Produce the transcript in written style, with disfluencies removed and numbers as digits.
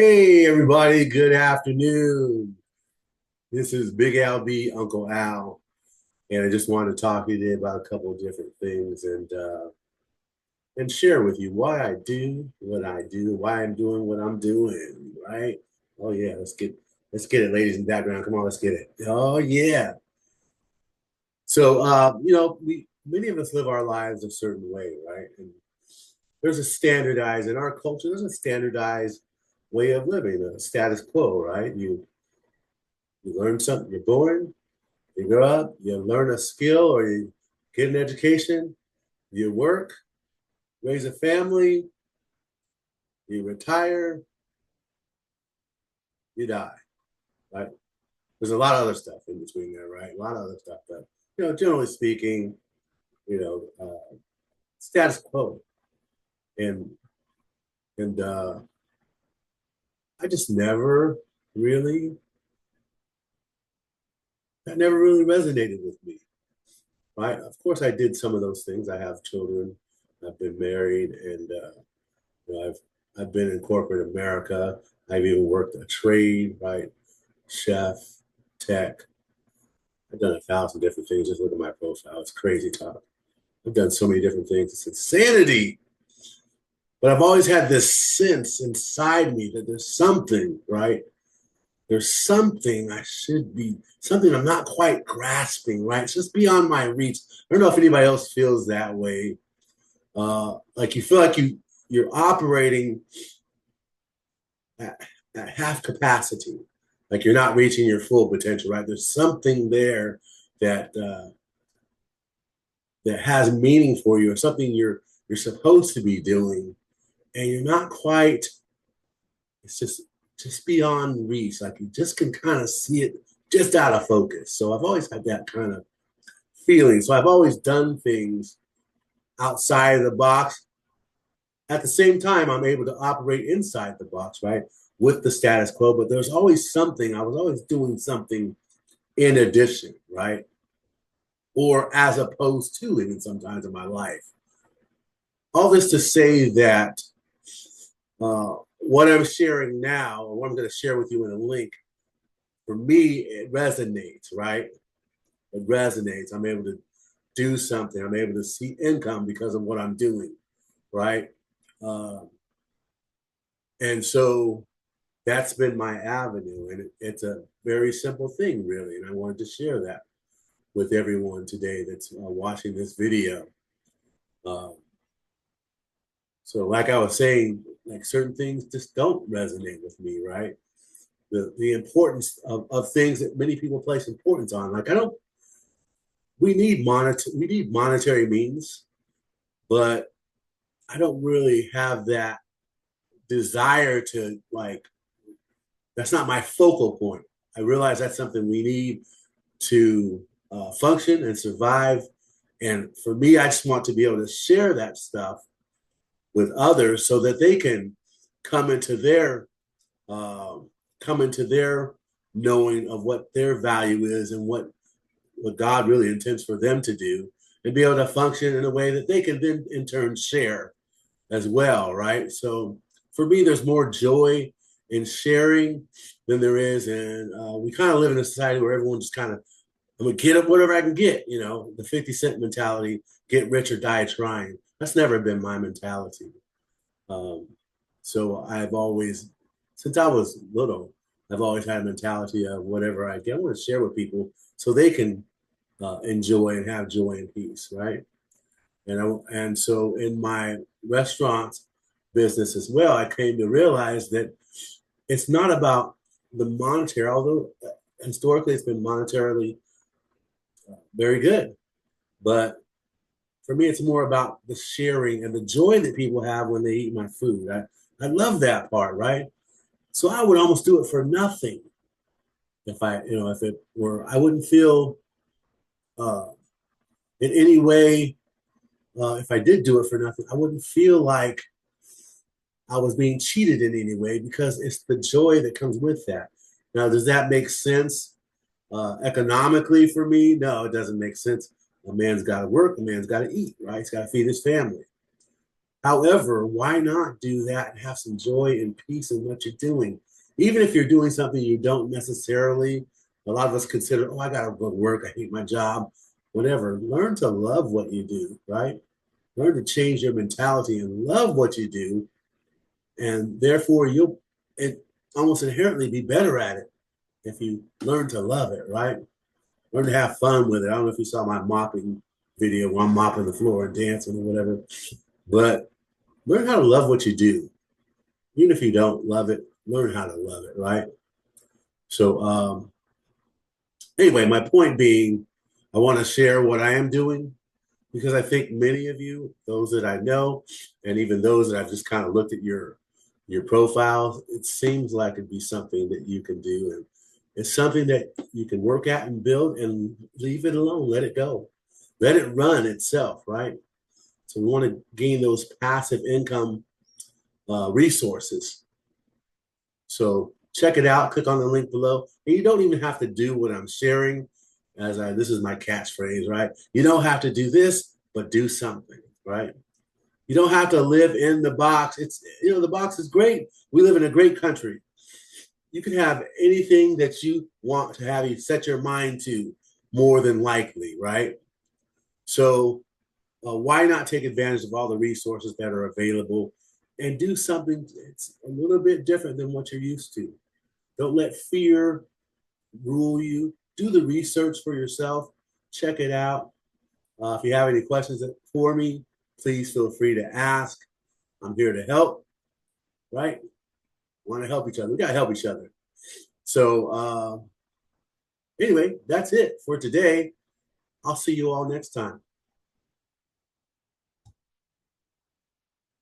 Hey everybody, good afternoon. This is Big Al B, Uncle Al, and I just wanted to talk to you today about a couple of different things and share with you why I do what I do, why I'm doing what I'm doing, right? Oh yeah, let's get it, ladies in the background. Come on, let's get it. Oh yeah. So we many of us live our lives a certain way, right? And there's a standardized in our culture, there's a standardized way of living, a status quo, right? You learn something, you're born, you grow up, you learn a skill or you get an education, you work, raise a family, you retire, you die, right? There's a lot of other stuff in between there, right? A lot of other stuff, but generally speaking, status quo, and and I just really, that never really resonated with me, right? Of course, I did some of those things. I have children, I've been married, and I've been in corporate America. I've even worked a trade, right? Chef, tech. I've done 1,000 different things. Just look at my profile. It's crazy talk. I've done so many different things. It's insanity. But I've always had this sense inside me that there's something, right? There's something I should be, something I'm not quite grasping, right? It's just beyond my reach. I don't know if anybody else feels that way. Like you feel like you're operating at, at half capacity, like you're not reaching your full potential, right? There's something there that that has meaning for you, or something you're supposed to be doing, and you're not quite. It's just beyond reach. Like you just can kind of see it just out of focus. So I've always had that kind of feeling. So I've always done things outside of the box. At the same time, I'm able to operate inside the box, right? With the status quo, but there's always something. I was always doing something in addition, right? Or as opposed to even sometimes in my life. All this to say that what I'm sharing now, or what I'm going to share with you in a link, for me, it resonates, right? It resonates. I'm able to do something. I'm able to see income because of what I'm doing, right? Uh, and so that's been my avenue. And it's a very simple thing, really. And I wanted to share that with everyone today that's watching this video. Uh, so, like I was saying, like certain things just don't resonate with me, right? The importance of things that many people place importance on. Like I don't, we need monetary means, but I don't really have that desire to like. That's not my focal point. I realize that's something we need to function and survive. And for me, I just want to be able to share that stuff with others so that they can come into their uh, come into their knowing of what their value is and what God really intends for them to do, and be able to function in a way that they can then in turn share as well, right? So for me, there's more joy in sharing than there is, and we kind of live in a society where everyone just kind of, I'm gonna get up whatever I can get, the 50 cent mentality, get rich or die trying. That's never been my mentality. Um, so I've always, since I was little, I've always had a mentality of whatever I get, I want to share with people so they can enjoy and have joy and peace, right? And so in my restaurant business as well, I came to realize that it's not about the monetary, although historically it's been monetarily very good. But for me, it's more about the sharing and the joy that people have when they eat my food. I love that part, right? So I would almost do it for nothing if it were, I wouldn't feel uh, in any way, if I did do it for nothing, I wouldn't feel like I was being cheated in any way because it's the joy that comes with that. Now, does that make sense economically for me? No, it doesn't make sense. A man's got to work, a man's got to eat, right? He's got to feed his family. However, why not do that and have some joy and peace in what you're doing? Even if you're doing something you don't necessarily, a lot of us consider, oh, I got to go to work. I hate my job, whatever. Learn to love what you do, right? Learn to change your mentality and love what you do. And therefore, you'll it almost inherently be better at it if you learn to love it, right? Learn to have fun with it. I don't know if you saw my mopping video where I'm mopping the floor and dancing or whatever, but learn how to love what you do. Even if you don't love it, learn how to love it, right? So, anyway, my point being, I want to share what I am doing because I think many of you, those that I know, and even those that I've just kind of looked at your profile, it seems like it'd be something that you can do, and it's something that you can work at and build, and leave it alone, let it go, let it run itself, right? So we want to gain those passive income resources. So check it out. Click on the link below. And you don't even have to do what I'm sharing. This is my catchphrase, right? You don't have to do this, but do something, right? You don't have to live in the box. The box is great. We live in a great country. You can have anything that you want to have you set your mind to, more than likely, right? So why not take advantage of all the resources that are available and do something that's a little bit different than what you're used to? Don't let fear rule you. Do the research for yourself. Check it out. If you have any questions for me, please feel free to ask. I'm here to help, right? Want to help each other. We got to help each other. So, anyway, that's it for today. I'll see you all next time.